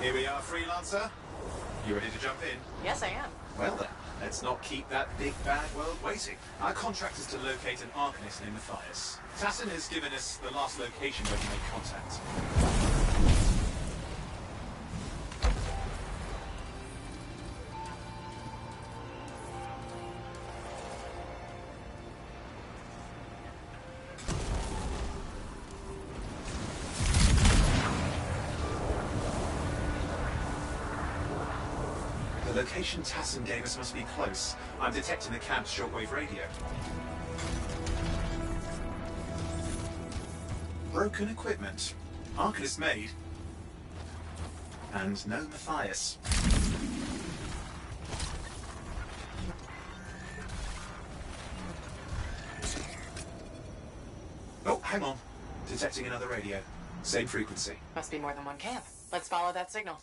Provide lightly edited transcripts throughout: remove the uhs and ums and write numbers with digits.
Here we are, freelancer. You ready to jump in? Yes, I am. Well then, let's not keep that big bad world waiting. Our contract is to locate an Arcanist named Matthias. Tassin has given us the last location where he made contact. The location Tassin gave us must be close. I'm detecting the camp's shortwave radio. Broken equipment. Arcanist made. And no Matthias. Oh, hang on. Detecting another radio. Same frequency. Must be more than one camp. Let's follow that signal.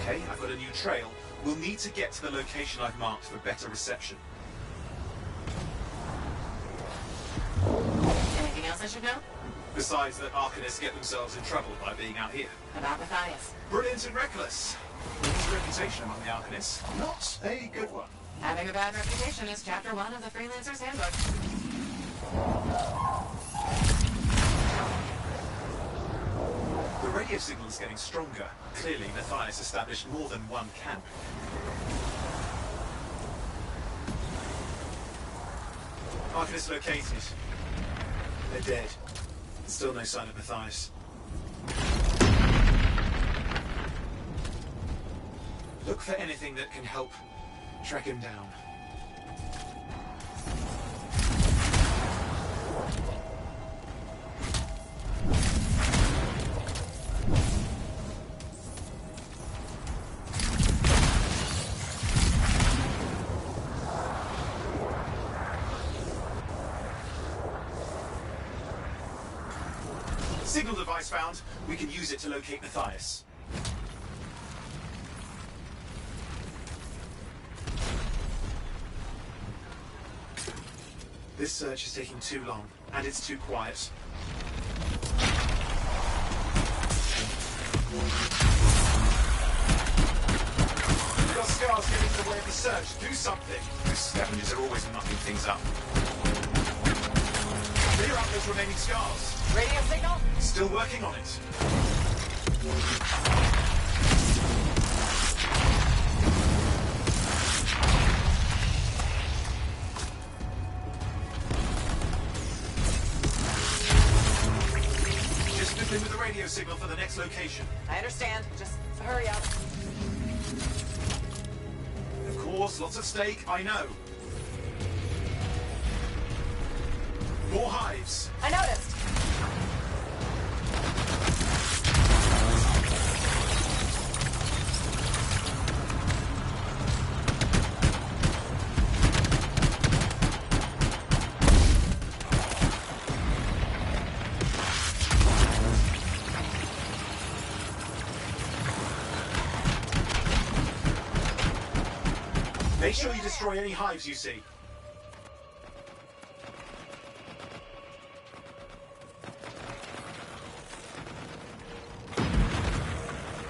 Okay, I've got a new trail. We'll need to get to the location I've marked for better reception. Anything else I should know? Besides that Arcanists get themselves in trouble by being out here. About Matthias. Brilliant and reckless. His reputation among the Arcanists, not a good one. Having a bad reputation is chapter 1 of the Freelancer's Handbook. The radio signal is getting stronger. Clearly, Matthias established more than one camp. Arcanists located. They're dead. Still no sign of Matthias. Look for anything that can help track him down. Signal device found. We can use it to locate Matthias. This search is taking too long, and it's too quiet. We've got scars getting in the way of the search. Do something. Those scavengers are always mucking things up. Clear up those remaining scars. Radio signal? Still working on it. Just fiddling with the radio signal for the next location. I understand. Just hurry up. Of course, lots at stake, I know. More hives. I noticed. Make sure you destroy any hives you see.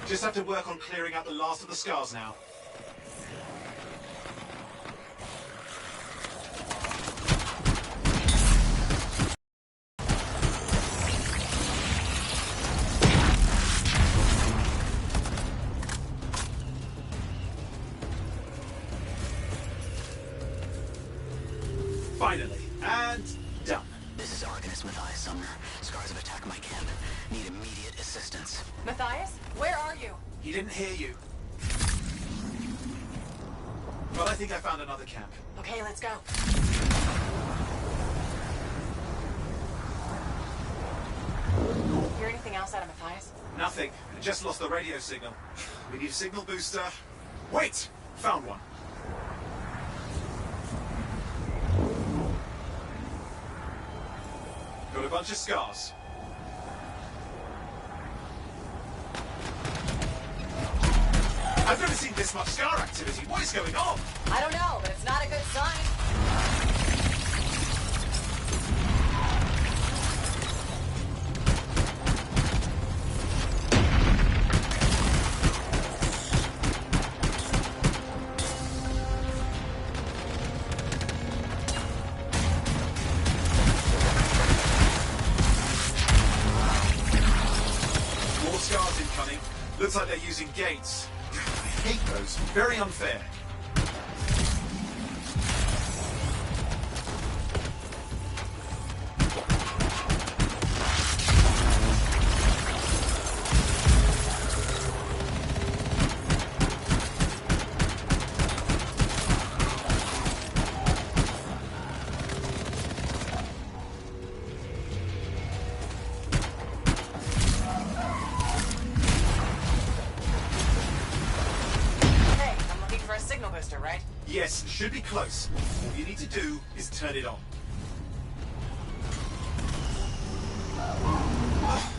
Just have to work on clearing out the last of the scars now. Finally, and done. This is Arcanist Matthias Sumner. Scars have attacked my camp. Need immediate assistance. Matthias, where are you? He didn't hear you. Well, I think I found another camp. Okay, let's go. Hear anything else out of Matthias? Nothing. I just lost the radio signal. We need a signal booster. Wait! Found one. Got a bunch of scars. I've never seen this much scar activity. What is going on? I don't know, but it's not a good sign. More scars incoming. Looks like they're using gates. I hate those. Very unfair. Hey, I'm looking for a signal booster, right? Yes, should be close. All you need to do is turn it on.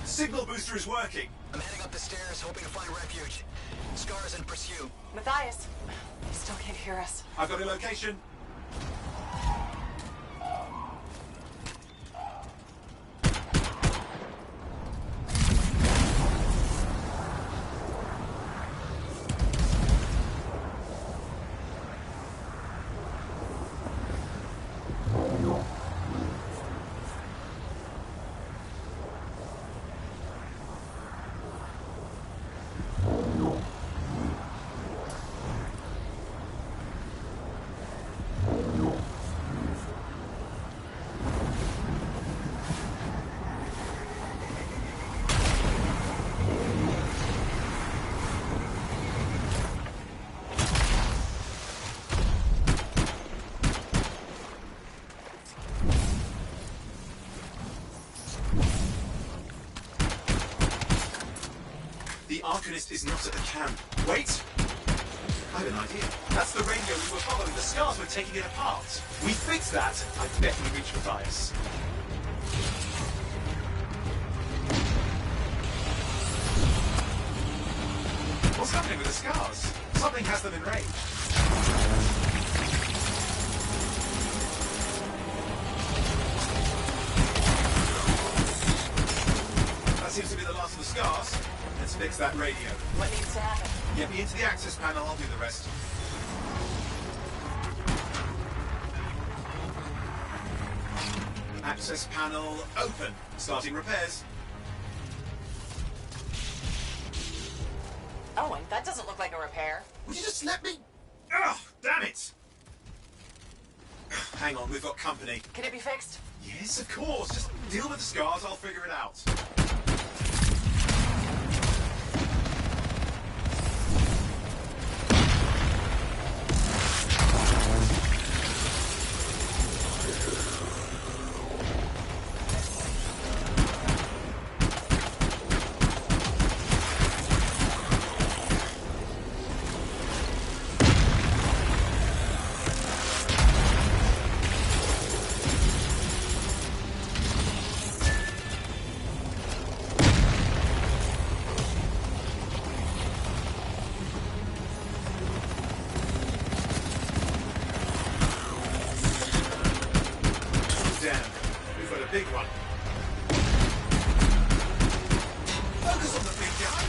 Signal booster is working. I'm heading up the stairs, hoping to find refuge. Scars in pursuit. Matthias, he still can't hear us. I've got a location. The Arcanist is not at the camp. Wait! I have an idea. That's the radio we were following. The scars were taking it apart. We fixed that. I bet we reached Matthias. What's happening with the scars? Something has them enraged. That seems to be the last of the scars. Let's fix that radio. What needs to happen? Get me into the access panel, I'll do the rest. Access panel open. Starting repairs. Owen, that doesn't look like a repair. Would you just let me? Ugh, damn it! Hang on, we've got company. Can it be fixed? Yes, of course. Just deal with the scars, I'll figure it out. Damn, we've got a big one. Focus on the big guy.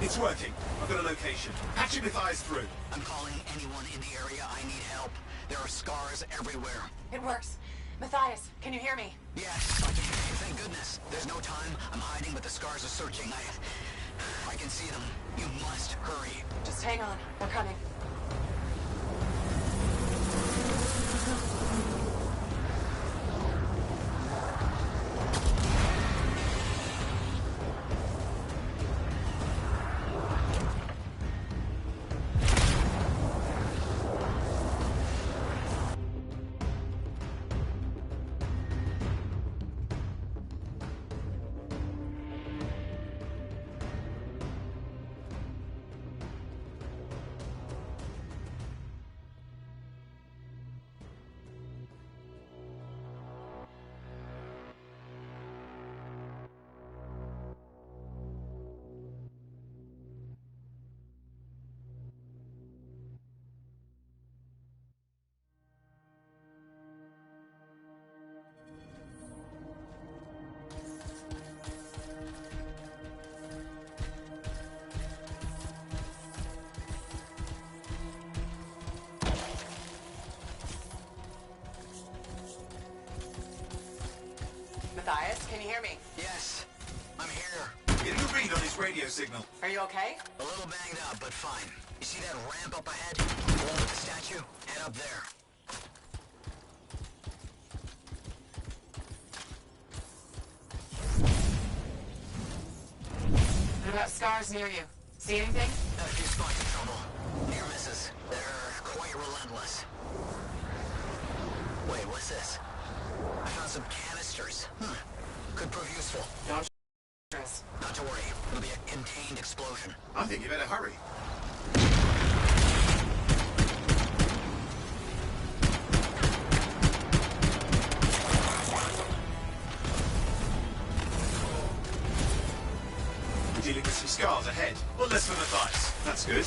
It's working. I've got a location. Patching Matthias through. I'm calling anyone in the area. I need help. There are scars everywhere. It works. Matthias, can you hear me? Yes, I can hear you, thank goodness. There's no time. I'm hiding, but the scars are searching. I can see them. You must hurry. Just hang on. We're coming. signal. Are you okay? A little banged up, but fine. You see that ramp up ahead? The one with the statue? Head up there. What about scars near you? See anything? A few spots of trouble. Near misses. They're quite relentless. Wait, what's this? I found some canisters. Could prove useful. Don't stress. Not to worry. It'll be a contained explosion. I think you better hurry. We're dealing with some scars ahead. Well, less than advice. That's good.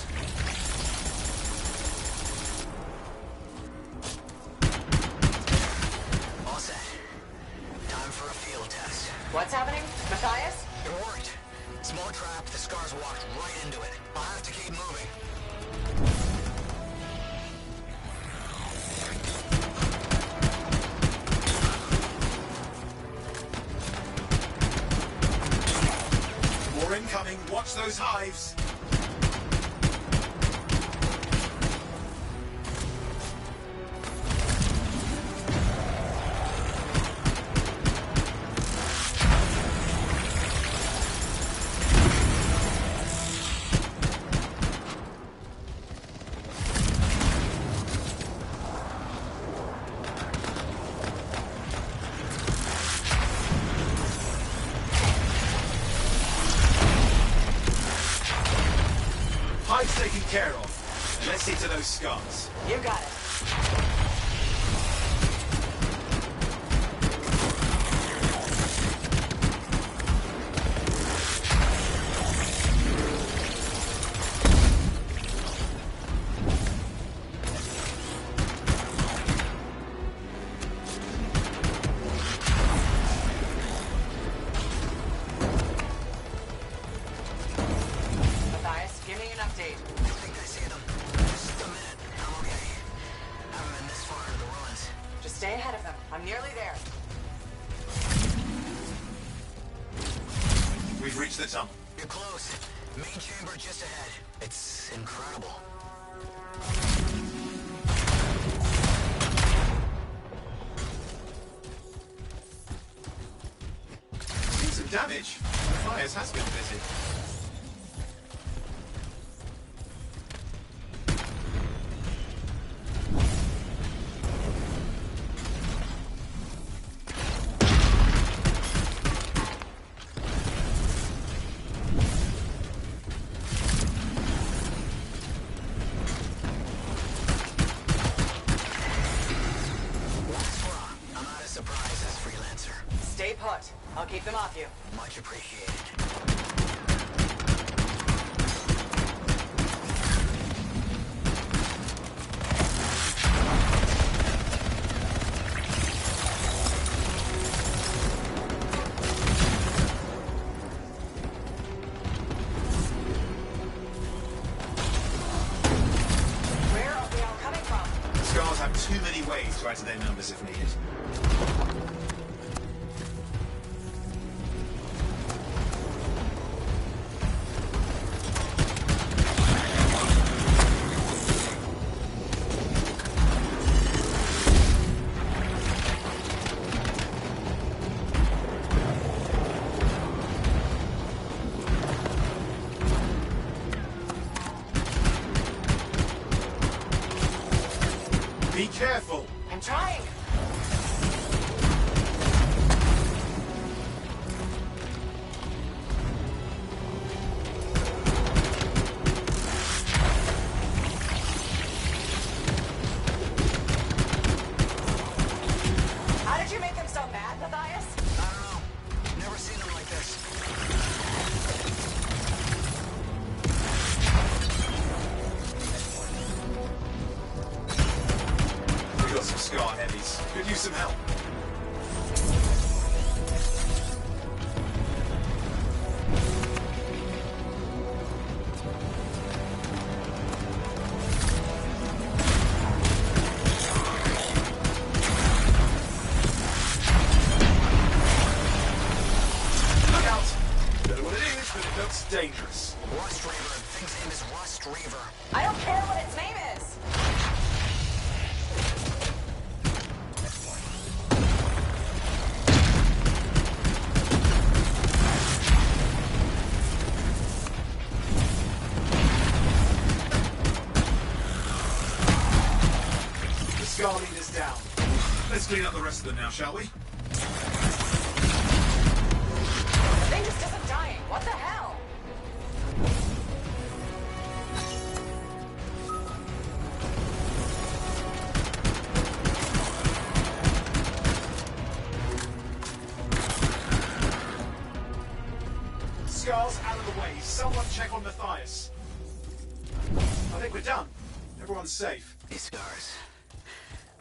All set. Time for a field test. What's happening? Matthias? It worked. Small trap, the scars walked right into it. I'll have to keep moving. More incoming. Watch those hives. Hive's taken care of. Let's see to those scars. You got it. Matthias, give me an update. I think I see them. Just a minute. I'm okay. Haven't been this far into the ruins. Just stay ahead of them. I'm nearly there. We've reached the tunnel. You're close. Main chamber just ahead. It's incredible. Seen some damage. Matthias has been busy. I'm out of surprises, freelancer. Stay put. I'll keep them off you. Much appreciated. Where are we all coming from? Scars have too many ways to add to their numbers if needed. Be careful. I'm trying. looks dangerous. Rust Reaver. The thing's name is Rust Reaver. I don't care what its name is. The Scar Leader's down. Let's clean up the rest of them now, shall we? The thing just isn't dying. What the hell? Scar's out of the way. Someone check on Matthias. I think we're done. Everyone's safe. These scars.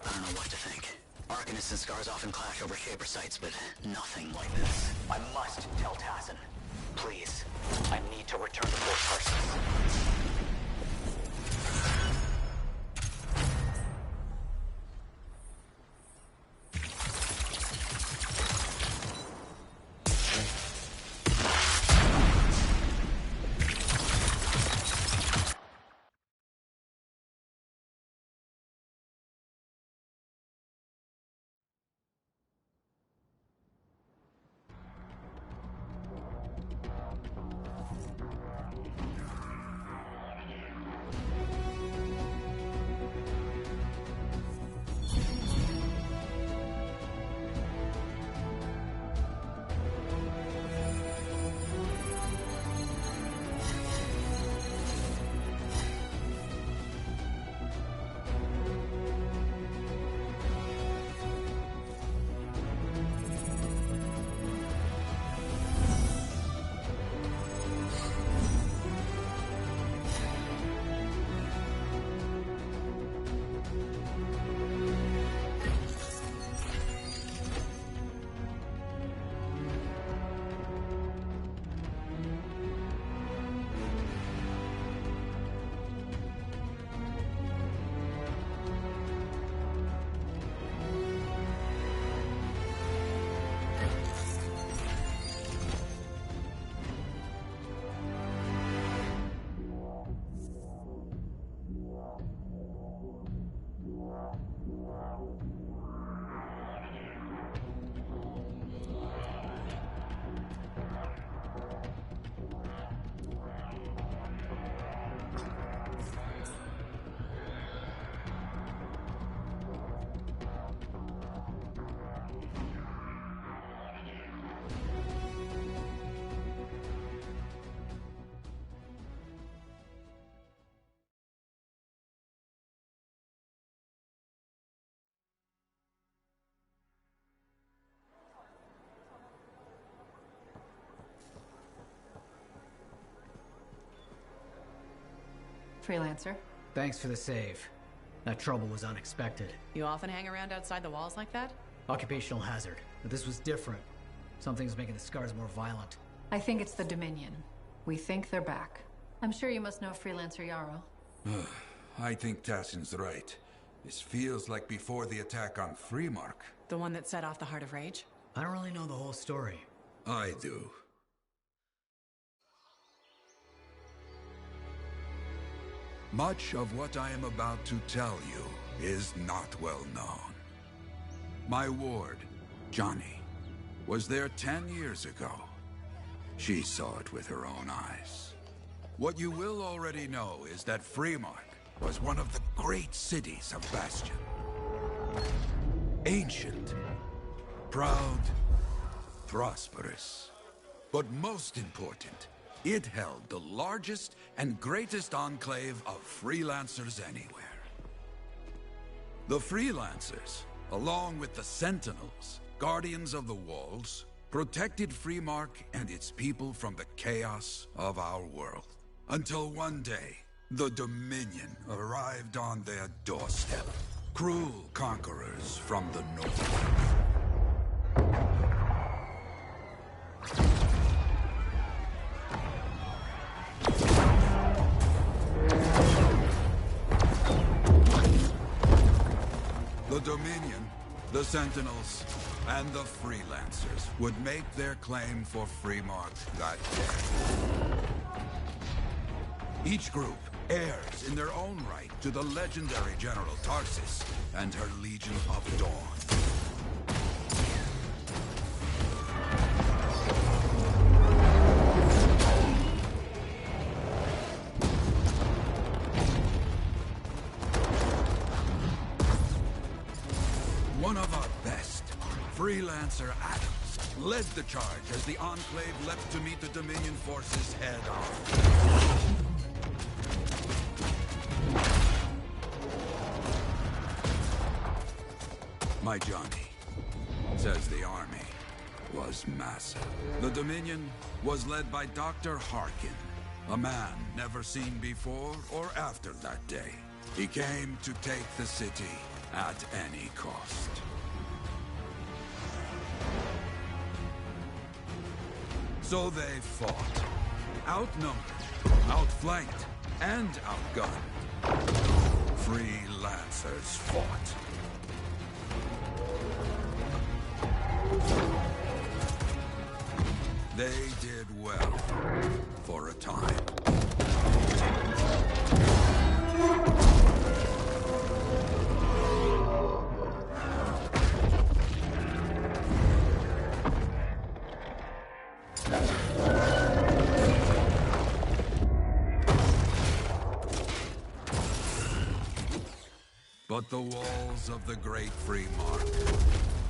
I don't know what to think. Arcanists and scars often clash over Shaper sites, but nothing like this. I must tell Tassin. Please. I need to return to Fort Tarsus. Freelancer. Thanks for the save. That trouble was unexpected. You often hang around outside the walls like that? Occupational hazard. But this was different. Something's making the scars more violent. I think it's the Dominion. We think they're back. I'm sure you must know Freelancer Yarrow. I think Tassin's right. This feels like before the attack on Freemark. The one that set off the Heart of Rage? I don't really know the whole story. I do. Much of what I am about to tell you is not well known. My ward, Johnny, was there 10 years ago. She saw it with her own eyes. What you will already know is that Freemark was one of the great cities of Bastion. Ancient, proud, prosperous. But most important, it held the largest and greatest enclave of freelancers anywhere. The freelancers, along with the Sentinels, guardians of the walls, protected Freemark and its people from the chaos of our world. Until one day, the Dominion arrived on their doorstep. Cruel conquerors from the north. The Dominion, the Sentinels, and the Freelancers would make their claim for Freemark that day. Each group heirs in their own right to the legendary General Tarsis and her Legion of Dawn. One of our best, Freelancer Adams, led the charge as the Enclave leapt to meet the Dominion forces head-on. My Johnny says the army was massive. The Dominion was led by Dr. Harkin, a man never seen before or after that day. He came to take the city at any cost. So they fought, outnumbered, outflanked, and outgunned. Freelancers fought. They did well for a time. But the walls of the Great Freemark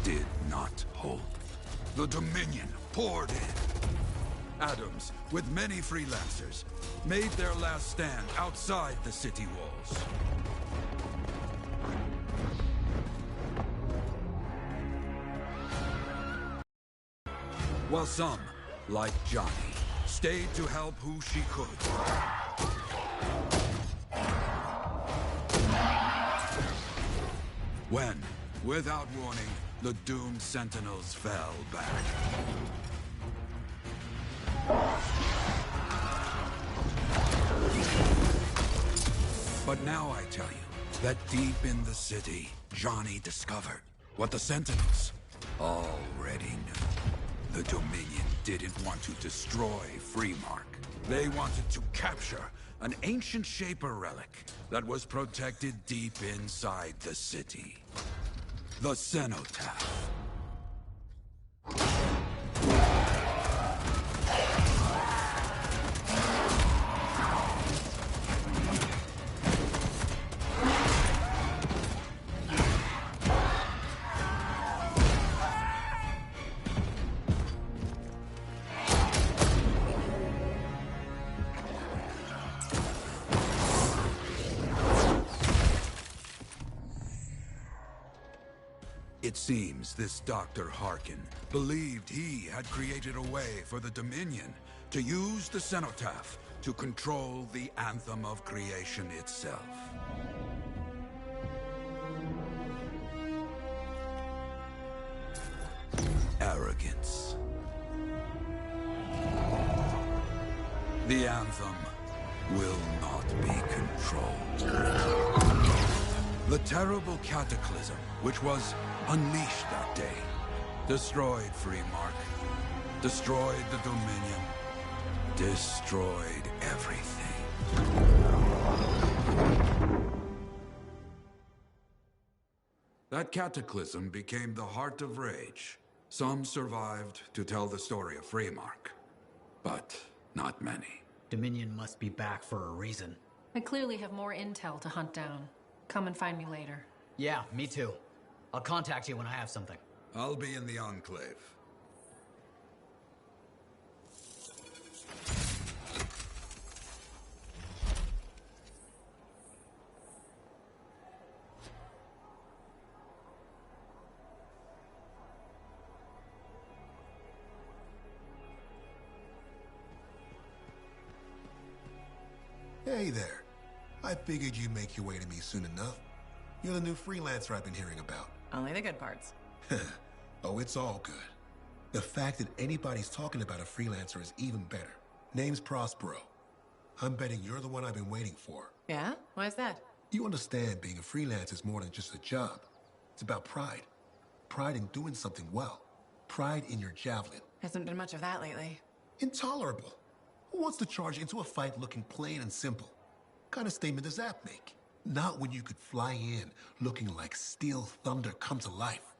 did not hold. The Dominion poured in. Adams, with many Freelancers, made their last stand outside the city walls. While some, like Johnny, stayed to help who she could. When, without warning, the doomed Sentinels fell back. But now I tell you that deep in the city, Johnny discovered what the Sentinels already knew. The Dominion didn't want to destroy Freemark. They wanted to capture an ancient Shaper relic that was protected deep inside the city. The Cenotaph. It seems this Dr. Harkin believed he had created a way for the Dominion to use the Cenotaph to control the Anthem of Creation itself. Arrogance. The Anthem will not be controlled. The terrible cataclysm, which was unleashed that day, destroyed Freemark, destroyed the Dominion, destroyed everything. That cataclysm became the Heart of Rage. Some survived to tell the story of Freemark, but not many. Dominion must be back for a reason. I clearly have more intel to hunt down. Come and find me later. Yeah, me too. I'll contact you when I have something. I'll be in the Enclave. Hey there. I figured you'd make your way to me soon enough. You're the new freelancer I've been hearing about. Only the good parts. Oh, it's all good. The fact that anybody's talking about a freelancer is even better. Name's Prospero. I'm betting you're the one I've been waiting for. Yeah? Why's that? You understand being a freelancer is more than just a job. It's about pride. pride in doing something well. Pride in your javelin. Hasn't been much of that lately. Intolerable. Who wants to charge into a fight looking plain and simple? What kind of statement does that make? Not when you could fly in looking like steel thunder come to life.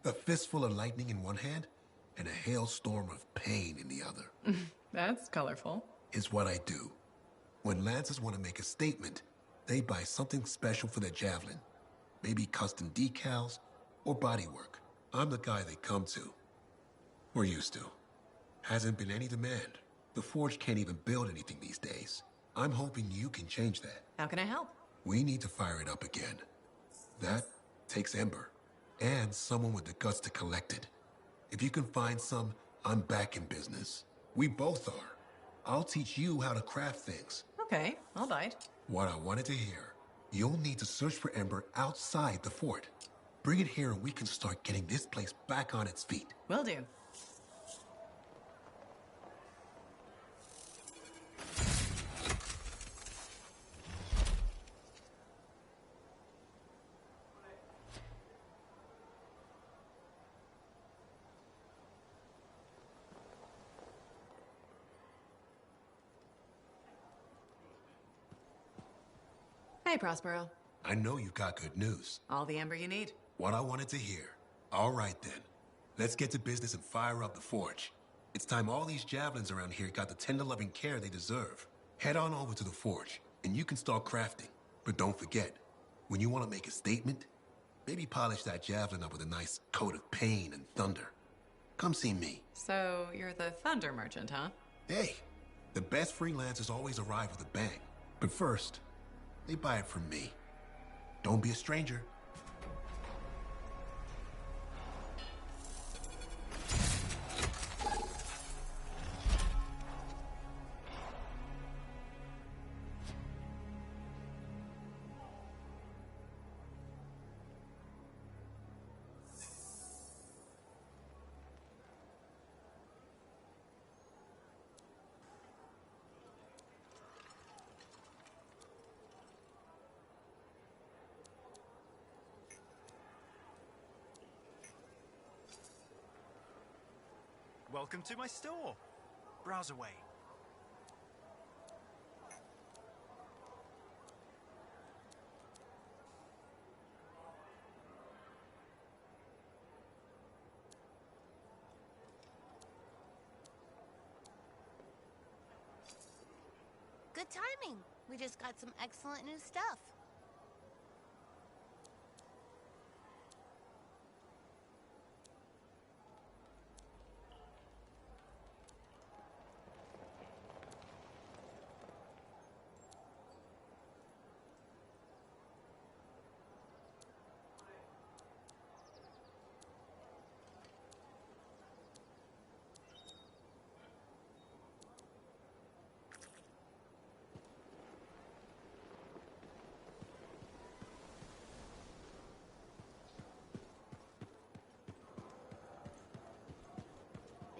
A fistful of lightning in one hand and a hailstorm of pain in the other. That's colorful. Is what I do. When Lancers want to make a statement, they buy something special for their javelin. Maybe custom decals or bodywork. I'm the guy they come to. Or used to. Hasn't been any demand. The Forge can't even build anything these days. I'm hoping you can change that. How can I help? We need to fire it up again. That takes Ember. And someone with the guts to collect it. If you can find some, I'm back in business. We both are. I'll teach you how to craft things. Okay, I'll bite. What I wanted to hear. You'll need to search for Ember outside the fort. Bring it here and we can start getting this place back on its feet. Will do. Hey, Prospero. I know you've got good news. All the amber you need. What I wanted to hear. All right then. Let's get to business and fire up the Forge. It's time all these javelins around here got the tender loving care they deserve. Head on over to the Forge, and you can start crafting. But don't forget, when you want to make a statement, maybe polish that javelin up with a nice coat of pain and thunder. Come see me. So, you're the thunder merchant, huh? Hey, the best freelancers always arrive with a bang. But first, they buy it from me. Don't be a stranger. Welcome to my store. Browse away. Good timing. We just got some excellent new stuff.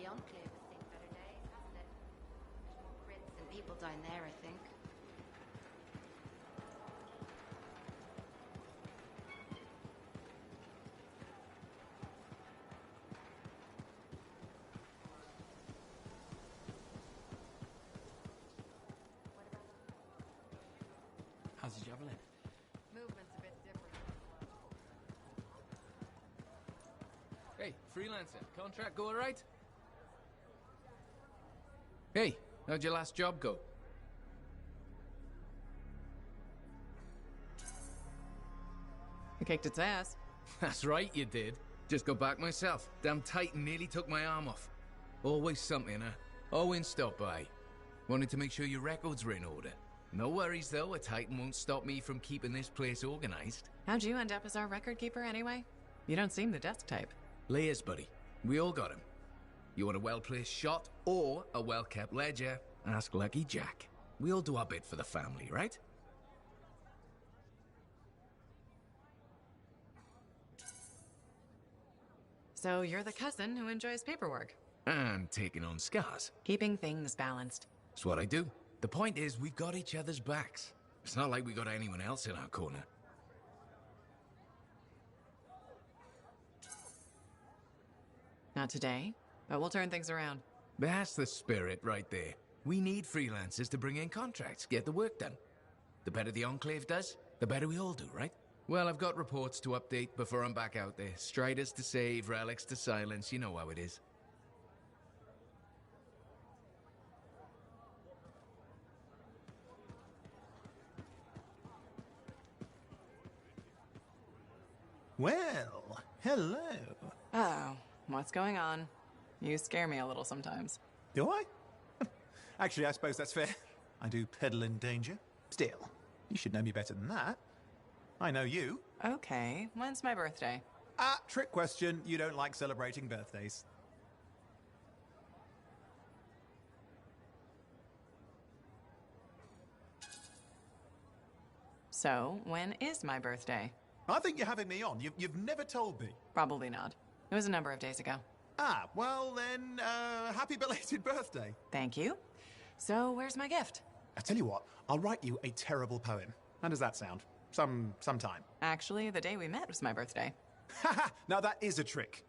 The Enclave has seen better days, hasn't it? There's more crits and people down there, I think. How's your javelin? Movement's a bit different. Hey, freelancer, contract go alright? Hey, how'd your last job go? I kicked its ass. That's right, you did. Just got back myself. Damn Titan nearly took my arm off. Always something, huh? Owen stopped by. Wanted to make sure your records were in order. No worries, though. A Titan won't stop me from keeping this place organized. How'd you end up as our record keeper anyway? You don't seem the desk type. Layers, buddy. We all got him. You want a well-placed shot or a well-kept ledger? Ask Lucky Jack. We all do our bit for the family, right? So you're the cousin who enjoys paperwork. And taking on scars. Keeping things balanced. That's what I do. The point is, we've got each other's backs. It's not like we got anyone else in our corner. Not today, but we'll turn things around. That's the spirit right there. We need freelancers to bring in contracts, get the work done. The better the Enclave does, the better we all do, right? Well, I've got reports to update before I'm back out there. Striders to save, relics to silence, you know how it is. Well, hello. Oh, what's going on? You scare me a little sometimes. Do I? Actually, I suppose that's fair. I do peddle in danger. Still, you should know me better than that. I know you. Okay, when's my birthday? Trick question. You don't like celebrating birthdays. So, when is my birthday? I think you're having me on. You've never told me. Probably not. It was a number of days ago. Well then, happy belated birthday. Thank you. So, where's my gift? I tell you what, I'll write you a terrible poem. How does that sound? Sometime. Actually, the day we met was my birthday. Haha, now that is a trick.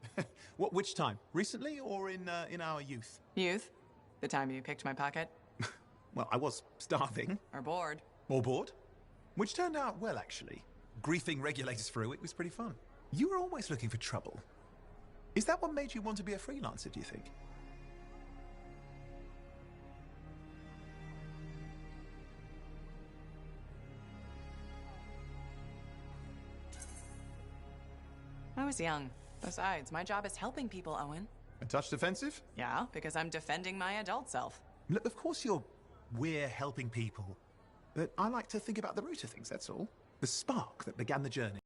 Which time? Recently or in our youth? Youth? The time you picked my pocket? Well, I was starving. Or bored? Or bored. Which turned out well, actually. Griefing regulators for a week was pretty fun. You were always looking for trouble. Is that what made you want to be a freelancer, do you think? I was young. Besides, my job is helping people, Owen. A touch defensive? Yeah, because I'm defending my adult self. Look, of course we're helping people. But I like to think about the root of things, that's all. The spark that began the journey.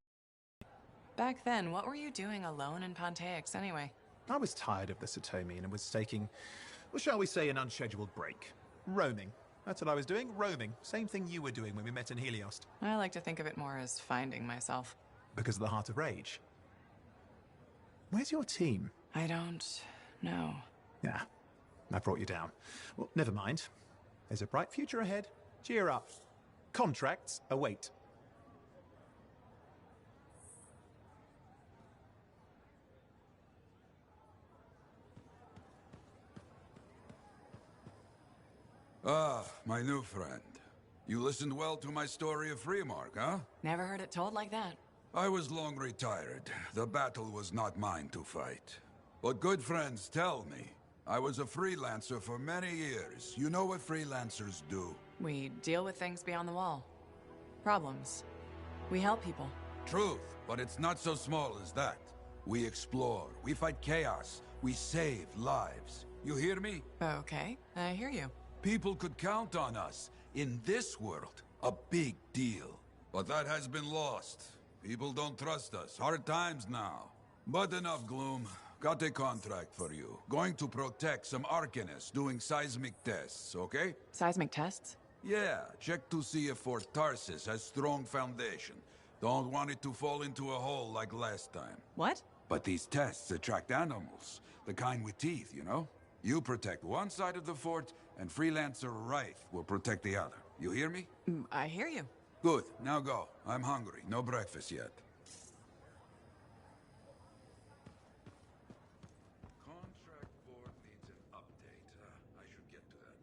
Back then, what were you doing alone in Pontaix anyway? I was tired of the Satomi and was taking, well, shall we say, an unscheduled break. Roaming. That's what I was doing, roaming. Same thing you were doing when we met in Heliost. I like to think of it more as finding myself. Because of the Heart of Rage. Where's your team? I don't know. Yeah, I brought you down. Well, never mind. There's a bright future ahead. Cheer up. Contracts await. My new friend. You listened well to my story of Freemark, huh? Never heard it told like that. I was long retired. The battle was not mine to fight. But good friends tell me. I was a freelancer for many years. You know what freelancers do. We deal with things beyond the wall. Problems. We help people. Truth, but it's not so small as that. We explore, we fight chaos, we save lives. You hear me? Okay, I hear you. People could count on us. In this world, a big deal. But that has been lost. People don't trust us. Hard times now. But enough gloom. Got a contract for you. Going to protect some Arcanists doing seismic tests, okay? Seismic tests? Yeah, check to see if Fort Tarsis has strong foundation. Don't want it to fall into a hole like last time. What? But these tests attract animals. The kind with teeth, you know? You protect one side of the fort, and Freelancer Wraith will protect the other. You hear me? I hear you. Good. Now go. I'm hungry. No breakfast yet. Contract board needs an update. I should get to that.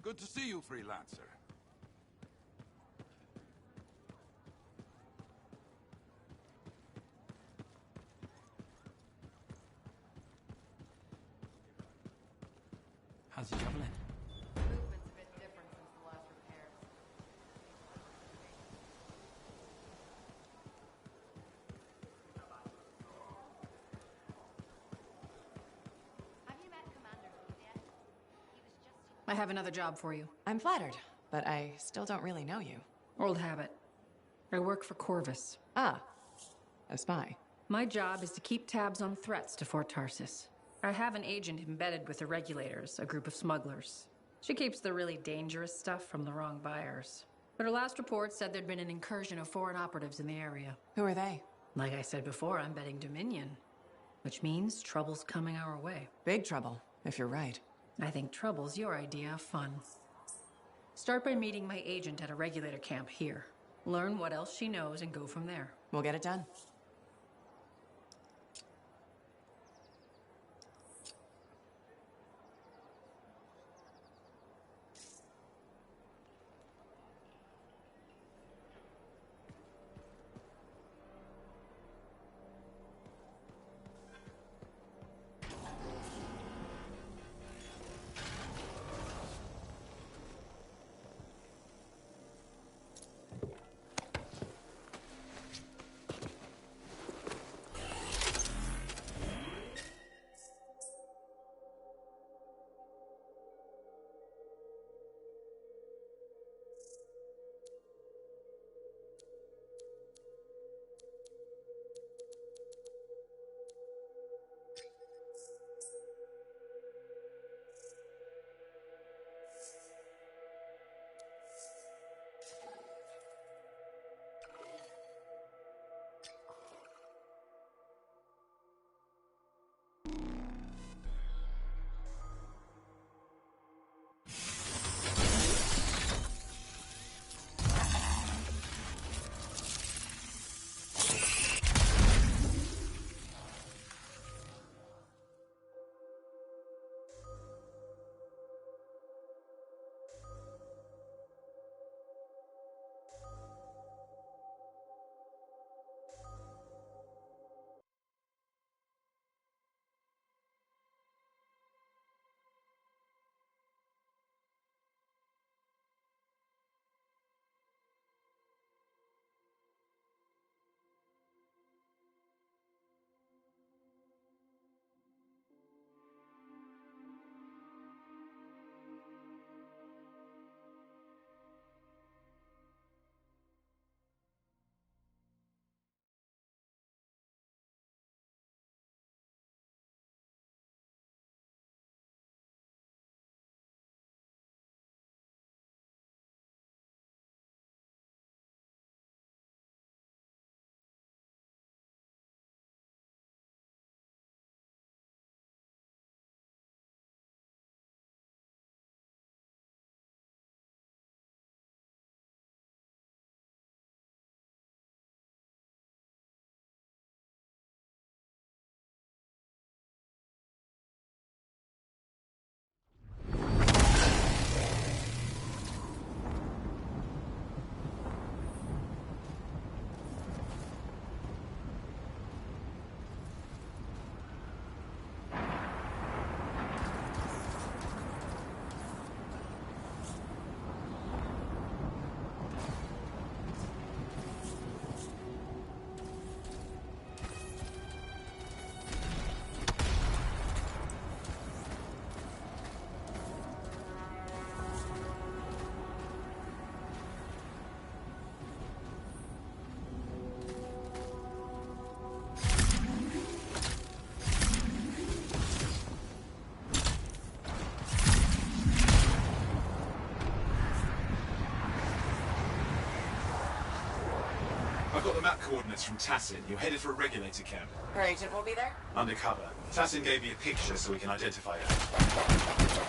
Good to see you, Freelancer. How's the javelin? Movement's a bit different since the last repairs. Have you met Commander Booth yet? He was just... I have another job for you. I'm flattered, but I still don't really know you. Old habit. I work for Corvus. Ah, a spy. My job is to keep tabs on threats to Fort Tarsis. I have an agent embedded with the Regulators, a group of smugglers. She keeps the really dangerous stuff from the wrong buyers. But her last report said there'd been an incursion of foreign operatives in the area. Who are they? Like I said before, I'm betting Dominion. Which means trouble's coming our way. Big trouble, if you're right. I think trouble's your idea of fun. Start by meeting my agent at a Regulator camp here. Learn what else she knows and go from there. We'll get it done. I've got the map coordinates from Tassin. You're headed for a regulator camp. Her agent will be there? Undercover. Tassin gave me a picture so we can identify her.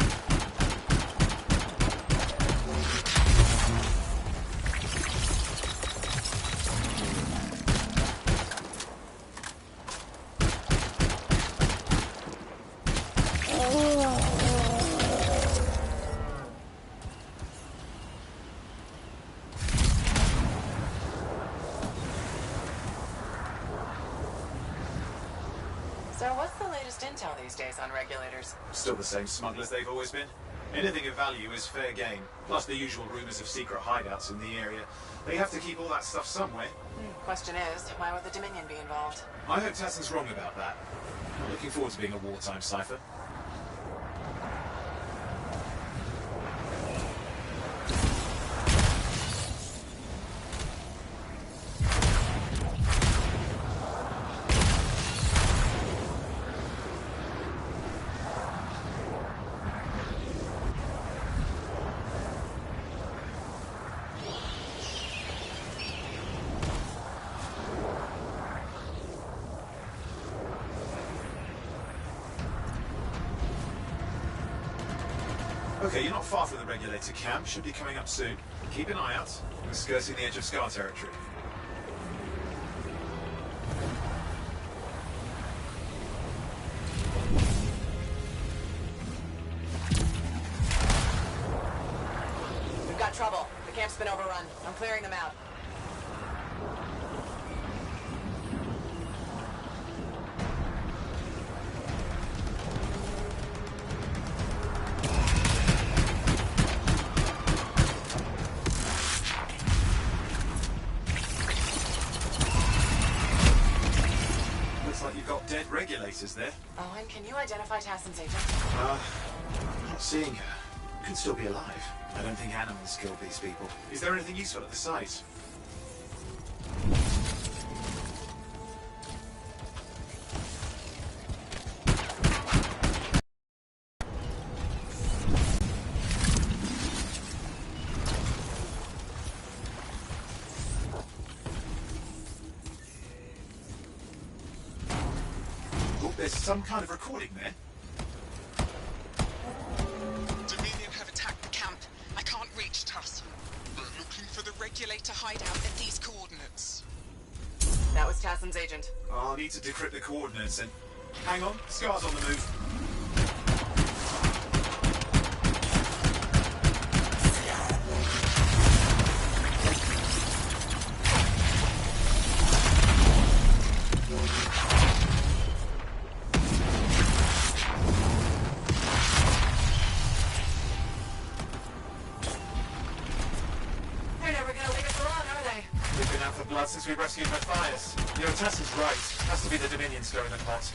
So what's the latest intel these days on regulators? Still the same smugglers they've always been. Anything of value is fair game. Plus the usual rumors of secret hideouts in the area. They have to keep all that stuff somewhere. Question is, why would the Dominion be involved? I hope Tassin's wrong about that. I'm looking forward to being a wartime cipher. Okay, you're not far from the regulator camp. Should be coming up soon. Keep an eye out. We're skirting the edge of Scar territory. We've got trouble. The camp's been overrun. I'm clearing them out. Dead regulators there. Owen, can you identify Tassin's agent? I'm not seeing her. Could still be alive. I don't think animals killed these people. Is there anything useful at the site? There's some kind of recording there. Dominion have attacked the camp. I can't reach Tuss. We're looking for the regulator hideout at these coordinates. That was Tassin's agent. I'll need to decrypt the coordinates and... Hang on, Scar's on the move. Since we rescued Matthias. You know, Tess is right. Has to be the Dominion stirring the pot.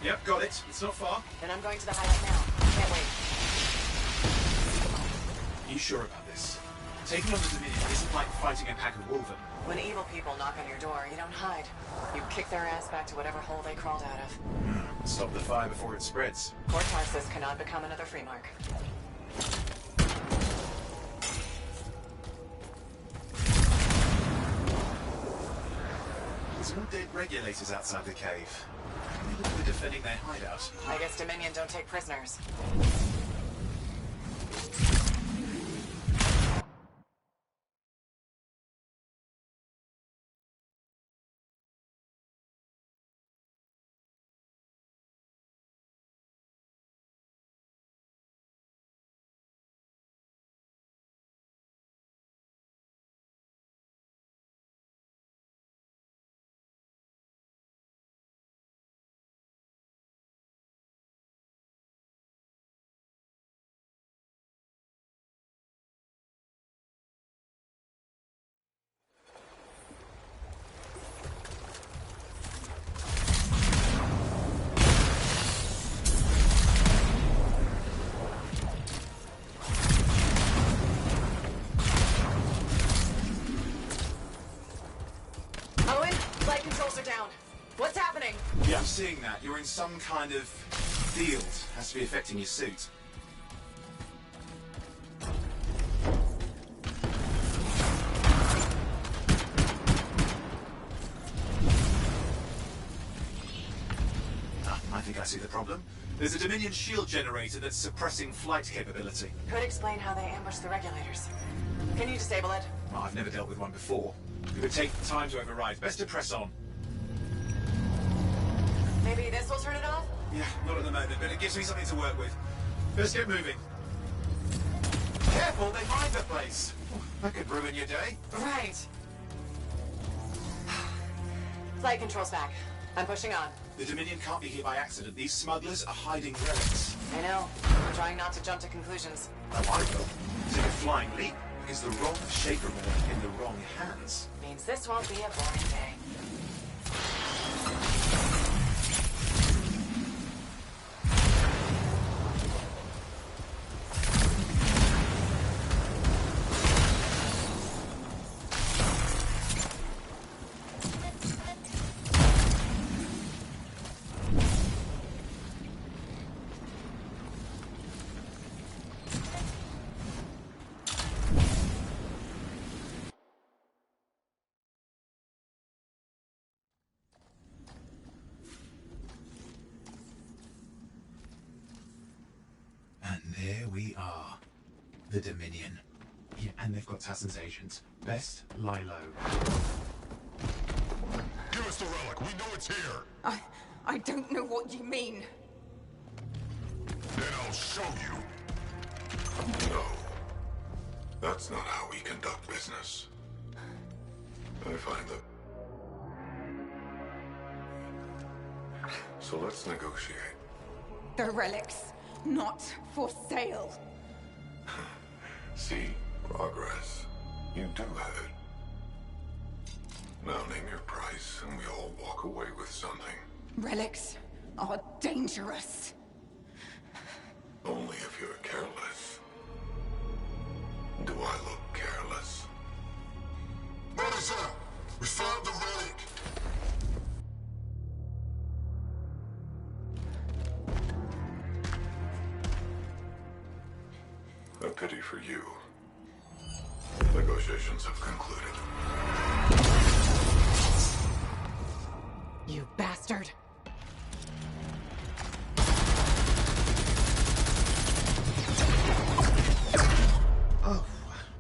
Yep, got it. It's not far. Then I'm going to the hideout now. Can't wait. Are you sure about this? Taking on the Dominion isn't like fighting a pack of wolven. When evil people knock on your door, you don't hide. You kick their ass back to whatever hole they crawled out of. Stop the fire before it spreads. Port Tarsus cannot become another Freemark. There's more dead regulators outside the cave. They're defending their hideout. I guess Dominion don't take prisoners. What's happening? Yeah, I'm seeing that. You're in some kind of field. Has to be affecting your suit. I think I see the problem. There's a Dominion shield generator that's suppressing flight capability. Could explain how they ambushed the regulators. Can you disable it? Well, I've never dealt with one before. It would take time to override. Best to press on. Maybe this will turn it off? Yeah, not at the moment, but it gives me something to work with. Let's get moving. before they mine the place. That could ruin your day. Right. Flight control's back. I'm pushing on. The Dominion can't be here by accident. These smugglers are hiding relics. I know. I'm trying not to jump to conclusions. Oh, I will. Take a flying leap is the wrong shaper relic in the wrong hands. Means this won't be a boring day. And there we are. The Dominion. Yeah, and they've got Tassin's agents. Best lie low. Give us the relic. We know it's here. I don't know what you mean. Then I'll show you. No. That's not how we conduct business. I find that. So let's negotiate. The relics, not for sale. See, progress. You do have it. Now name your price, and we all walk away with something. Relics are dangerous. Only if you're careless. Do I look careless? What is that? We found the relic! A pity for you. Negotiations have concluded. You bastard! Oh,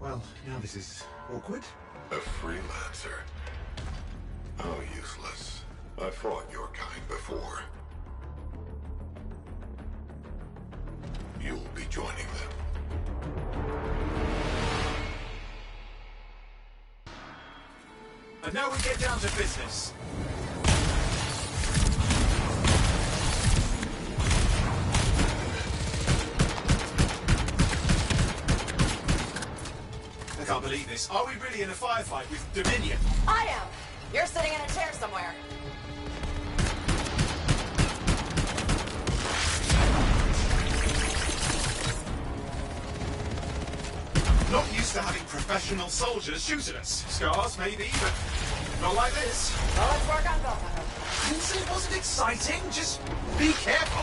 well, now this is awkward. A freelancer? How useless. I fought your kind before. You'll be joining them. And now we get down to business. I can't believe this. Are we really in a firefight with Dominion? I am! You're sitting in a chair somewhere. Not used to having professional soldiers shoot at us. Scars, maybe, but not like this. Well, let's work on both of them. Didn't say it wasn't exciting. Just be careful.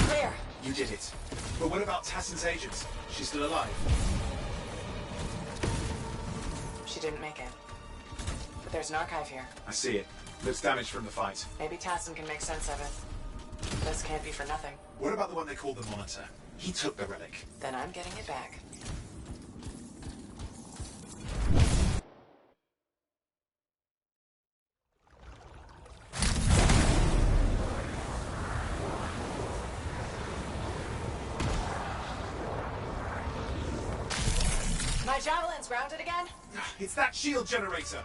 Clear. You did it. But what about Tassin's agents? She's still alive. She didn't make it. But there's an archive here. I see it. Looks damaged from the fight. Maybe Tassin can make sense of it. This can't be for nothing. What about the one they call the Monitor? He took the relic. Then I'm getting it back. My javelin's grounded again? It's that shield generator.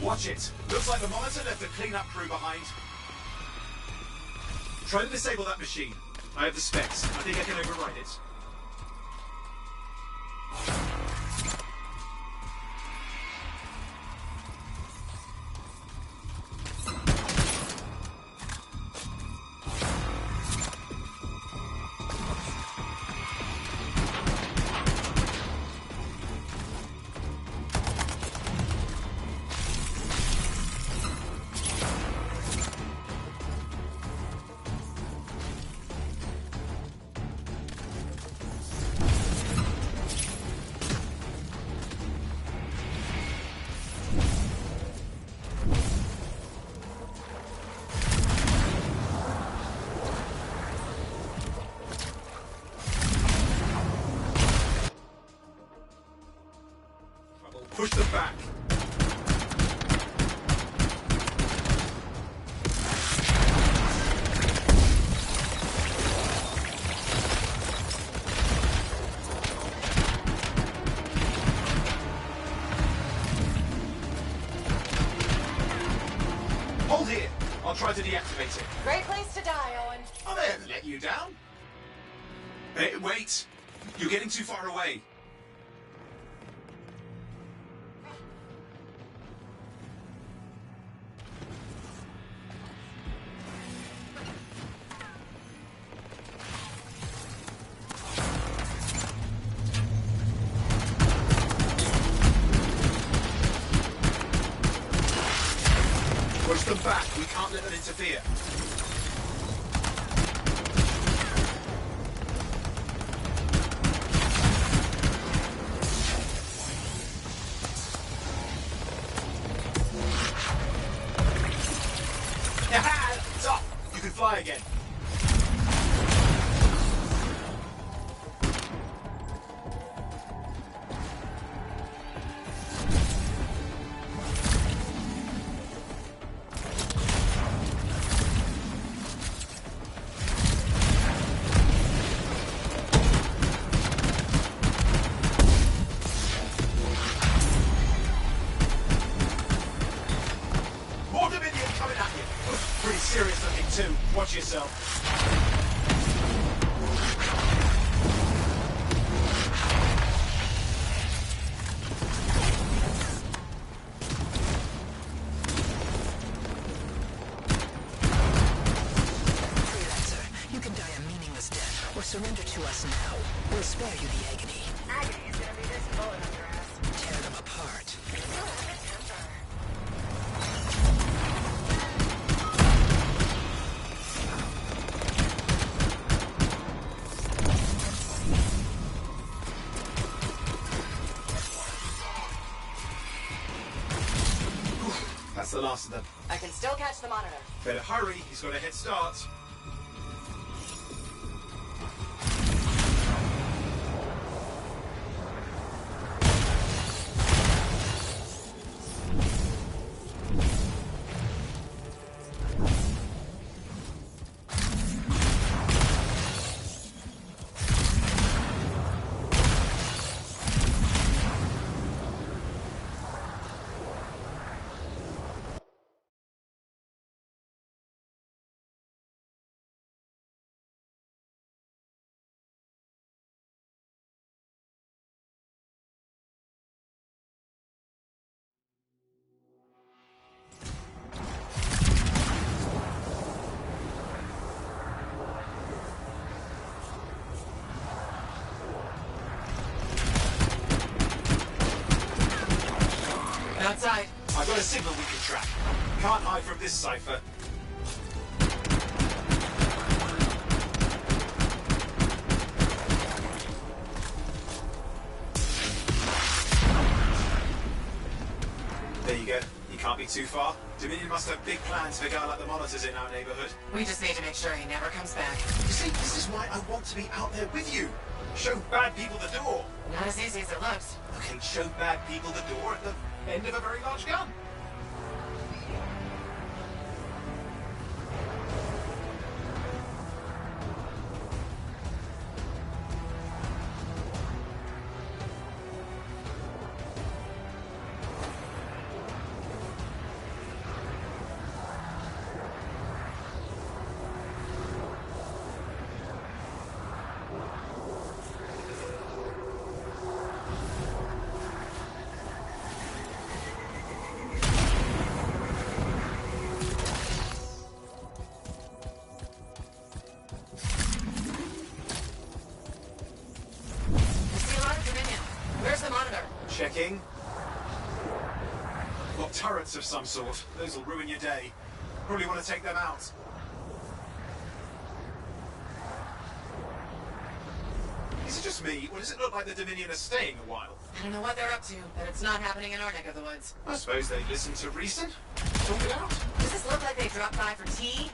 Watch it. Looks like the Monitor left a cleanup crew behind. Try to disable that machine. I have the specs. I think I can override it. Push them back. Hold here. I'll try to deactivate it. Great place to die, Owen. Oh, they haven't let you down. Hey, wait. You're getting too far away. Push them back. We can't let them interfere. It's up. You can fly again. More Dominion coming at you. Pretty serious looking too. Watch yourself. Freelancer, you can die a meaningless death, or surrender to us now. We'll spare you the agony. Agony is gonna be this bullet up your ass. Tear them apart. That's the last of them. I can still catch the monitor. Better hurry. He's got a head start. Outside. I've got a signal we can track. Can't hide from this cipher. There you go. You can't be too far. Dominion must have big plans for a guy like the monitors in our neighborhood. We just need to make sure he never comes back. You see, this is why I want to be out there with you. Show bad people the door. Not as easy as it looks. Okay, show bad people the door at the end of a very large gun. Checking. Got turrets of some sort. Those will ruin your day. Probably want to take them out. Is it just me, or does it look like the Dominion are staying a while? I don't know what they're up to, but it's not happening in our neck of the woods. I suppose they listen to reason. Talk it out. Does this look like they dropped by for tea?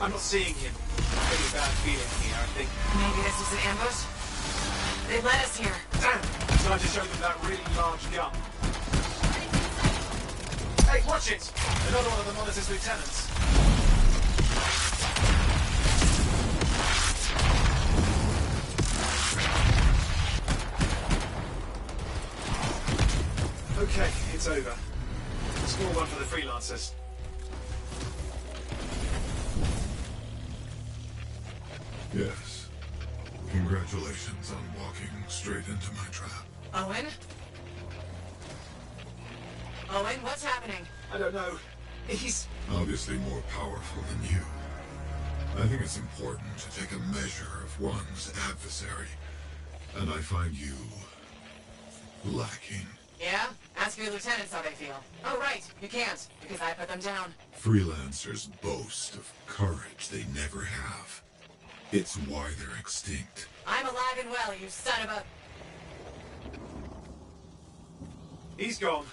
I'm not seeing him. I'm getting a bad feeling here, I think. Maybe this was an ambush? They led us here. Damn! Time to show them that really large gun. Hey, watch it! Another one of the Monitor's lieutenants. Okay, it's over. Small one for the freelancers. Yes. Congratulations on walking straight into my trap. Owen? Owen, what's happening? I don't know. He's... Obviously more powerful than you. I think it's important to take a measure of one's adversary. And I find you... lacking. Yeah? Ask your lieutenants how they feel. Oh, right. You can't, because I put them down. Freelancers boast of courage they never have. It's why they're extinct. I'm alive and well, you son of a... He's gone.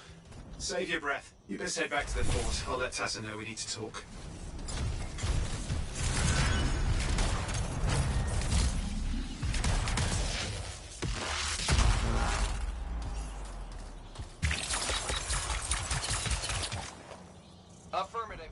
Save your breath. You best head back to the fort. I'll let Tassa know we need to talk. Affirmative.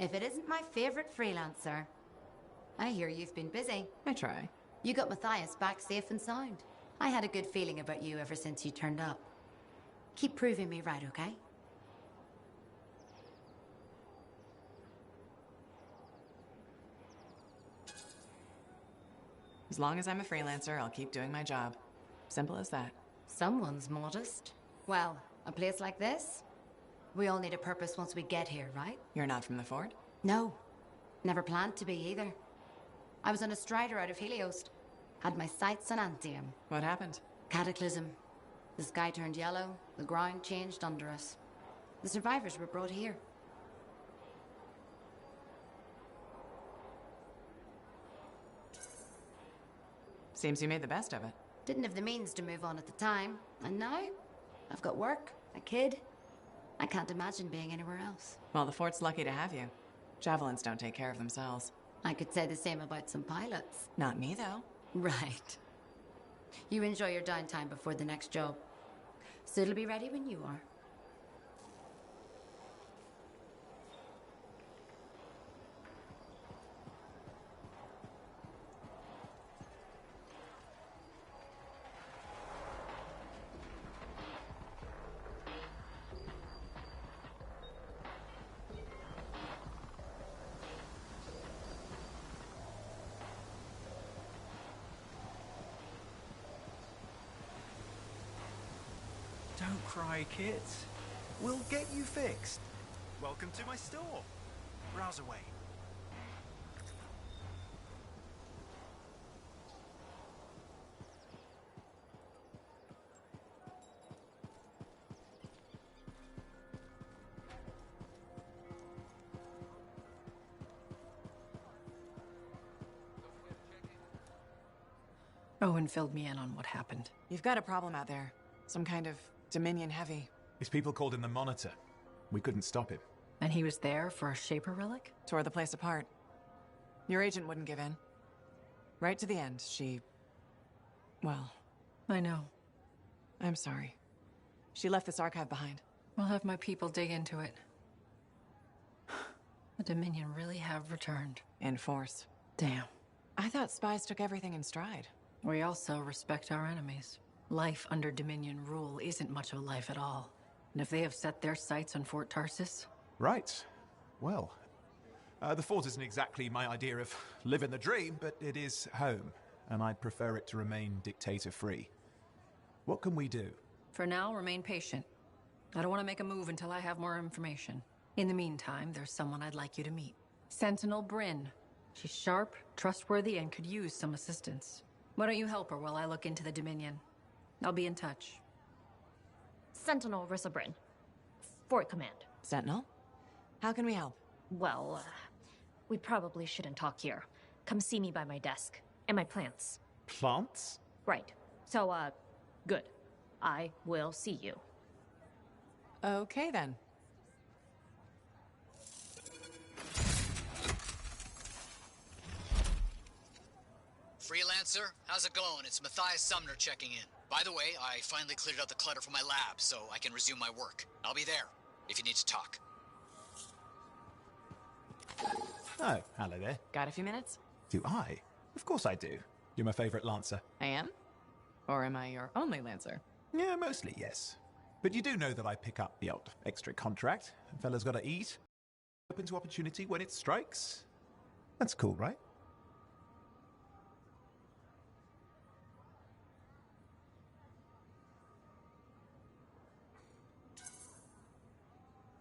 if it isn't my favorite freelancer. I hear you've been busy. I try. You got Matthias back safe and sound. I had a good feeling about you ever since you turned up. Keep proving me right, okay? As long as I'm a freelancer, I'll keep doing my job. Simple as that. Someone's modest. Well, a place like this, we all need a purpose once we get here, right? You're not from the fort? No. Never planned to be either. I was on a strider out of Helios. Had my sights on Anthem. What happened? Cataclysm. The sky turned yellow, the ground changed under us. The survivors were brought here. Seems you made the best of it. Didn't have the means to move on at the time, and now I've got work, a kid. I can't imagine being anywhere else. Well, the fort's lucky to have you. Javelins don't take care of themselves. I could say the same about some pilots. Not me, though. Right. You enjoy your downtime before the next job. So it'll be ready when you are. Don't cry, kids. We'll get you fixed. Welcome to my store. Browse away. Owen filled me in on what happened. You've got a problem out there. Some kind of Dominion heavy. His people called him the Monitor. We couldn't stop him. And he was there for a Shaper relic? Tore the place apart. Your agent wouldn't give in. Right to the end, she... Well... I know. I'm sorry. She left this archive behind. I'll have my people dig into it. The Dominion really have returned. In force. Damn. I thought spies took everything in stride. We also respect our enemies. Life under Dominion rule isn't much of a life at all. And if they have set their sights on Fort Tarsis... Right. Well, the fort isn't exactly my idea of living the dream, but it is home, and I'd prefer it to remain dictator-free. What can we do? For now, remain patient. I don't want to make a move until I have more information. In the meantime, there's someone I'd like you to meet. Sentinel Bryn. She's sharp, trustworthy, and could use some assistance. Why don't you help her while I look into the Dominion? I'll be in touch. Sentinel Rissa Bryn. Fort Command. Sentinel? How can we help? Well, we probably shouldn't talk here. Come see me by my desk. And my plants. Plants? Right. So, good. I will see you. Okay, then. Freelancer, how's it going? It's Matthias Sumner checking in. By the way, I finally cleared out the clutter from my lab, so I can resume my work. I'll be there, if you need to talk. Oh, hello there. Got a few minutes? Do I? Of course I do. You're my favorite Lancer. I am? Or am I your only Lancer? Yeah, mostly, yes. But you do know that I pick up the odd extra contract. Fella's gotta eat. Open to opportunity when it strikes. That's cool, right?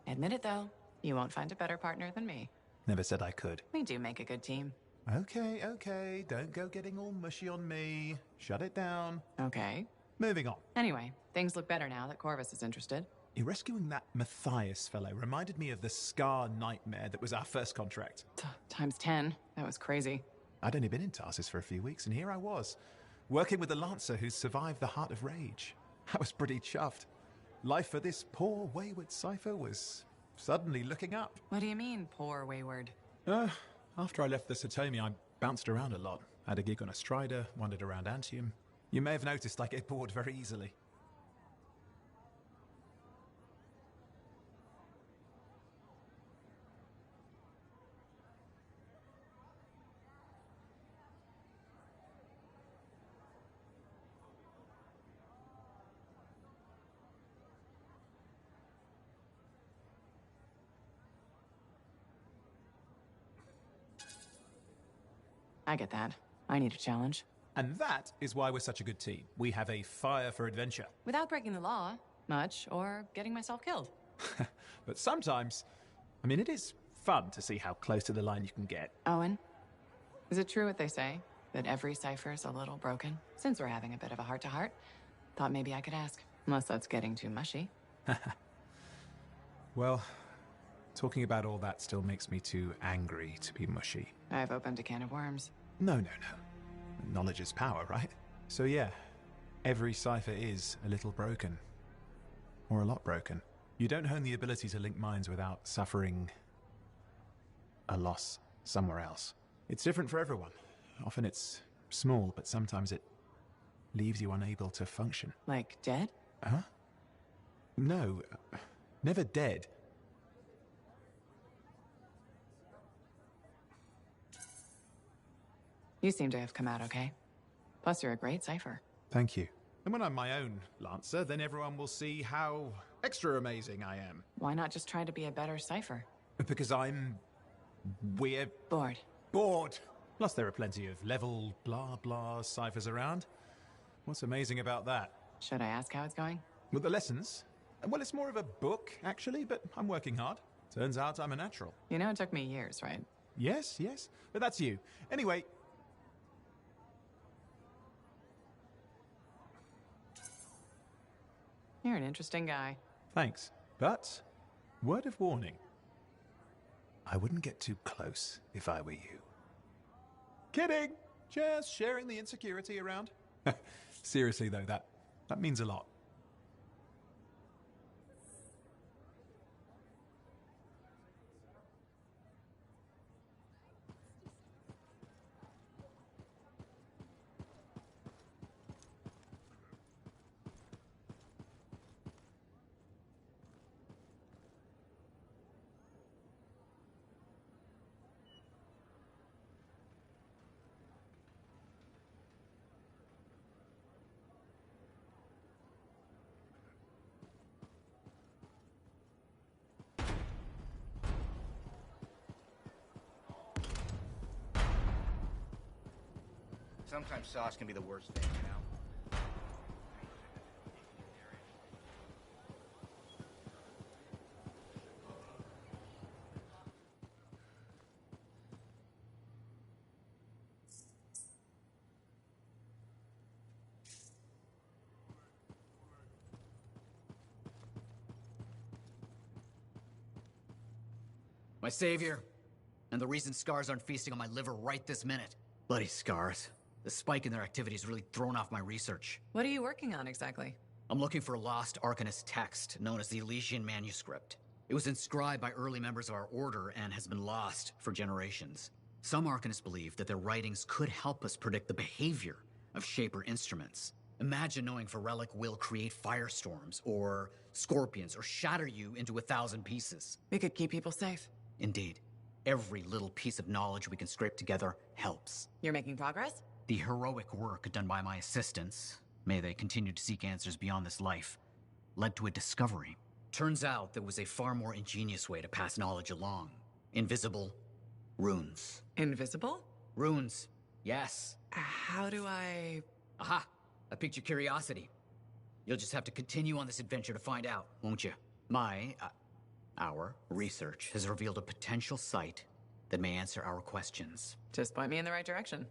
Admit it, though. You won't find a better partner than me. Never said I could. We do make a good team. Okay, okay. Don't go getting all mushy on me. Shut it down. Okay. Moving on. Anyway, things look better now that Corvus is interested. You rescuing that Matthias fellow reminded me of the Scar nightmare that was our first contract. Times 10. That was crazy. I'd only been in Tarsus for a few weeks, and here I was, working with a Lancer who's survived the Heart of Rage. I was pretty chuffed. Life for this poor, wayward cipher was suddenly looking up. What do you mean, poor wayward? After I left the Satomi, I bounced around a lot. Had a gig on a Strider, wandered around Antium. You may have noticed I get bored very easily. I get that. I need a challenge. And that is why we're such a good team. We have a fire for adventure. Without breaking the law, much, or getting myself killed. But sometimes, I mean, it is fun to see how close to the line you can get. Owen, is it true what they say? That every cipher's a little broken? Since we're having a bit of a heart-to-heart, thought maybe I could ask. Unless that's getting too mushy. Well, talking about all that still makes me too angry to be mushy. I've opened a can of worms. No. Knowledge is power, right? So yeah, every cipher is a little broken. Or a lot broken. You don't hone the ability to link minds without suffering a loss somewhere else. It's different for everyone. Often it's small, but sometimes it leaves you unable to function. Like dead? Huh? No, never dead. You seem to have come out okay. Plus, you're a great cipher. Thank you. And when I'm my own Lancer, then everyone will see how extra amazing I am. Why not just try to be a better cipher? Because I'm... we're... Bored. Bored! Plus there are plenty of level blah blah ciphers around. What's amazing about that? Should I ask how it's going? With the lessons? Well, it's more of a book, actually, but I'm working hard. Turns out I'm a natural. You know it took me years, right? Yes. But that's you. Anyway... You're an interesting guy. Thanks. But, word of warning. I wouldn't get too close if I were you. Kidding! Just sharing the insecurity around. Seriously though, that means a lot. Sometimes sauce can be the worst thing, you know? My savior, and the reason scars aren't feasting on my liver right this minute. Bloody scars. The spike in their activity has really thrown off my research. What are you working on exactly? I'm looking for a lost Arcanist text known as the Elysian Manuscript. It was inscribed by early members of our order and has been lost for generations. Some Arcanists believe that their writings could help us predict the behavior of Shaper instruments. Imagine knowing if a relic will create firestorms, or scorpions, or shatter you into 1,000 pieces. We could keep people safe. Indeed. Every little piece of knowledge we can scrape together helps. You're making progress? The heroic work done by my assistants, may they continue to seek answers beyond this life, led to a discovery. Turns out there was a far more ingenious way to pass knowledge along. Invisible runes. Invisible? Runes, yes. How do I... Aha! I piqued your curiosity. You'll just have to continue on this adventure to find out, won't you? Our research has revealed a potential site that may answer our questions. Just point me in the right direction.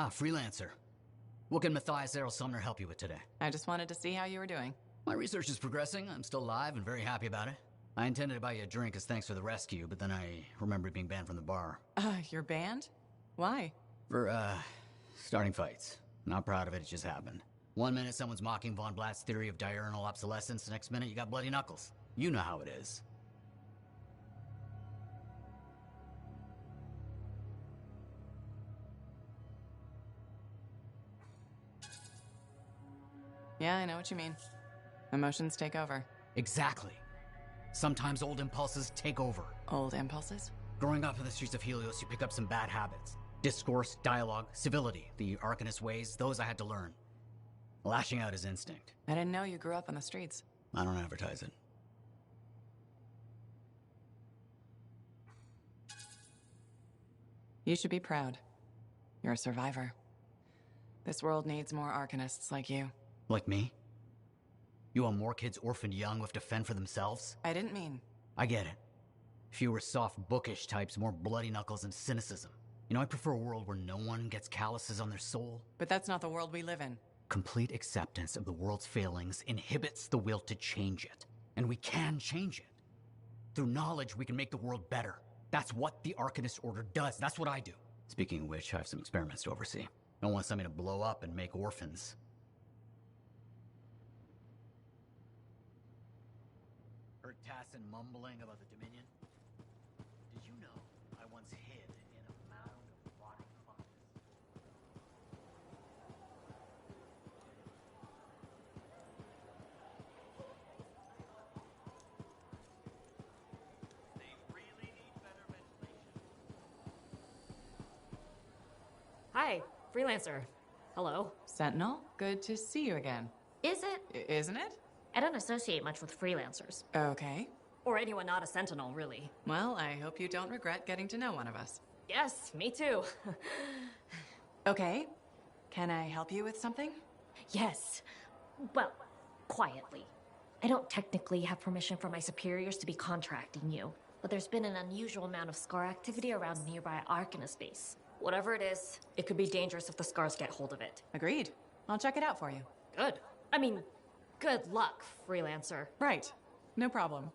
Freelancer. What can Matthias Errol Sumner help you with today? I just wanted to see how you were doing. My research is progressing. I'm still alive and very happy about it. I intended to buy you a drink as thanks for the rescue, but then I remembered being banned from the bar. You're banned? Why? For, starting fights. Not proud of it, it just happened. One minute someone's mocking Von Blatt's theory of diurnal obsolescence, the next minute you got bloody knuckles. You know how it is. Yeah, I know what you mean. Emotions take over. Exactly. Sometimes old impulses take over. Old impulses? Growing up in the streets of Helios, you pick up some bad habits. Discourse, dialogue, civility, the Arcanist ways, those I had to learn. Lashing out is instinct. I didn't know you grew up on the streets. I don't advertise it. You should be proud. You're a survivor. This world needs more Arcanists like you. Like me? You want more kids orphaned young who have to fend for themselves? I didn't mean... I get it. Fewer soft, bookish types, more bloody knuckles and cynicism. You know, I prefer a world where no one gets calluses on their soul. But that's not the world we live in. Complete acceptance of the world's failings inhibits the will to change it. And we can change it. Through knowledge, we can make the world better. That's what the Arcanist Order does. That's what I do. Speaking of which, I have some experiments to oversee. No one sent me to blow up and make orphans. Heard Tassin mumbling about the Dominion? Did you know I once hid in a mound of rotting fungus? They really need better ventilation. Hi, Freelancer. Hello. Sentinel, good to see you again. Is it? Isn't it? I don't associate much with freelancers. Okay. Or anyone not a Sentinel, really. Well, I hope you don't regret getting to know one of us. Yes, me too. Okay. Can I help you with something? Yes. Well, quietly. I don't technically have permission from my superiors to be contracting you, but there's been an unusual amount of Scar activity around the nearby Arcanist base. Whatever it is, it could be dangerous if the Scars get hold of it. Agreed. I'll check it out for you. Good. I mean, good luck, Freelancer. Right. No problem.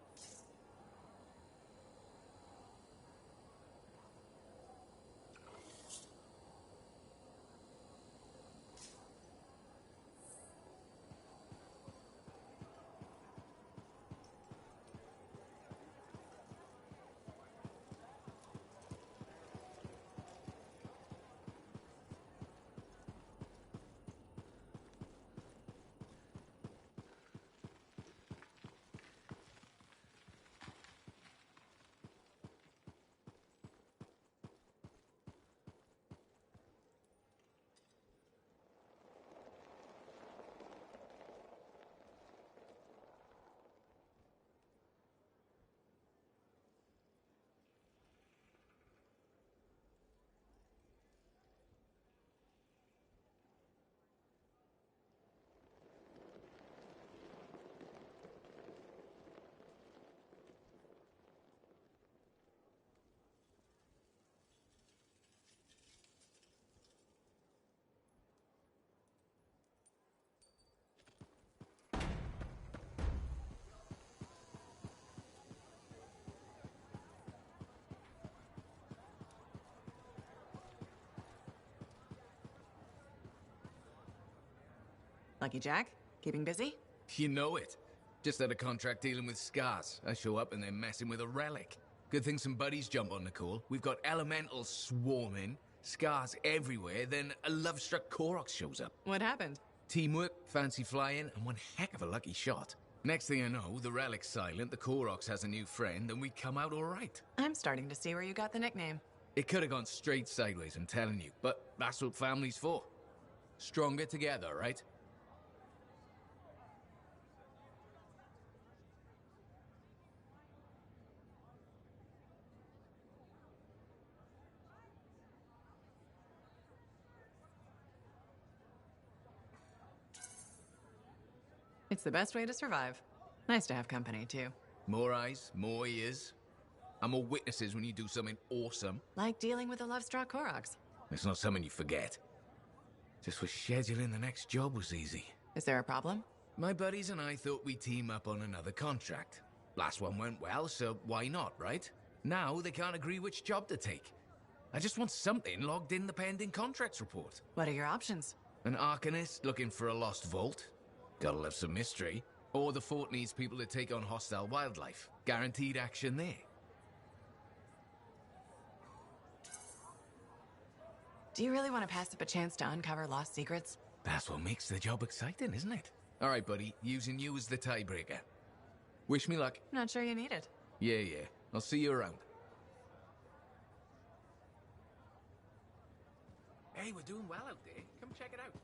Lucky Jack? Keeping busy? You know it. Just had a contract dealing with Scars. I show up and they're messing with a relic. Good thing some buddies jump on the call. We've got elementals swarming, Scars everywhere, then a love-struck Koroks shows up. What happened? Teamwork, fancy flying, and one heck of a lucky shot. Next thing I know, the relic's silent, the Koroks has a new friend, and we come out all right. I'm starting to see where you got the nickname. It could have gone straight sideways, I'm telling you, but that's what family's for. Stronger together, right? It's the best way to survive. Nice to have company, too. More eyes, more ears. And more witnesses when you do something awesome. Like dealing with the love-struck Koroks. It's not something you forget. Just was scheduling the next job was easy. Is there a problem? My buddies and I thought we'd team up on another contract. Last one went well, so why not, right? Now they can't agree which job to take. I just want something logged in the pending contracts report. What are your options? An Arcanist looking for a lost vault. Gotta love some mystery. Or the fort needs people to take on hostile wildlife. Guaranteed action there. Do you really want to pass up a chance to uncover lost secrets? That's what makes the job exciting, isn't it? All right, buddy. Using you as the tiebreaker. Wish me luck. Not sure you need it. Yeah. I'll see you around. Hey, we're doing well out there. Come check it out.